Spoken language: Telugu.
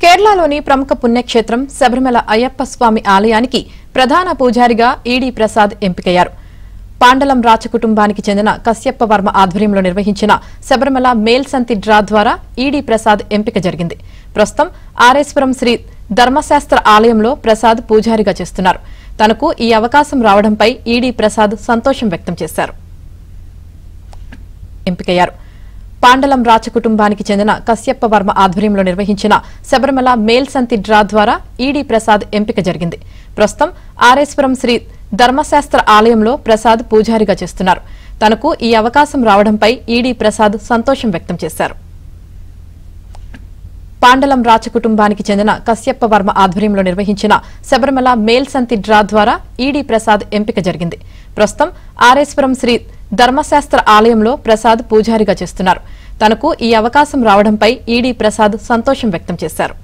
కేరళలోని ప్రముఖ పుణ్యక్షేత్రం శబరిమల అయ్యప్ప స్వామి ఆలయానికి ప్రధాన పూజారిగా ఈడీ ప్రసాద్ ఎంపికయ్యారు. పాండలం రాచకుటుంబానికి చెందిన కశ్యప్ప వర్మ ఆధ్వర్యంలో నిర్వహించిన శబరిమల మేల్సంతి డ్రా ద్వారా ఈడీ ప్రసాద్ ఎంపిక జరిగింది. ప్రస్తుతం ఆరేశ్వరం శ్రీ ధర్మశాస్త్ర ఆలయంలో ప్రసాద్ పూజారిగా చేస్తున్నారు. తనకు ఈ అవకాశం రావడంపై ఈడీ ప్రసాద్ సంతోషం వ్యక్తం చేశారు. ఎంపికయ్యారు. పాండలం రాచకుటుంబానికి చెందిన కశ్యప్ప వర్మ ఆధ్వర్యంలో నిర్వహించిన శబరిమల మేల్సంతి డ్రా ద్వారా ఈడీ ప్రసాద్ ఎంపిక జరిగింది. ప్రస్తుతం ఆరేశ్వరం శ్రీ ధర్మశాస్త్ర ఆలయంలో ప్రసాద్ పూజారిగా చేస్తున్నారు. తనకు ఈ అవకాశం రావడంపై ఈడీ ప్రసాద్ సంతోషం వ్యక్తం చేశారు. పాండలం రాచకుటుంబానికి చెందిన కశ్యప్ప వర్మ ఆధ్వర్యంలో నిర్వహించిన శబరిమల మేల్సంతి డ్రా ద్వారా ఈడీ ప్రసాద్ ఎంపిక జరిగింది. ప్రస్తుతం ఆరేశ్వరం శ్రీ ధర్మశాస్త్ర ఆలయంలో ప్రసాద్ పూజారిగా చేస్తున్నారు. తనకు ఈ అవకాశం రావడంపై ఈడీ ప్రసాద్ సంతోషం వ్యక్తం చేశారు.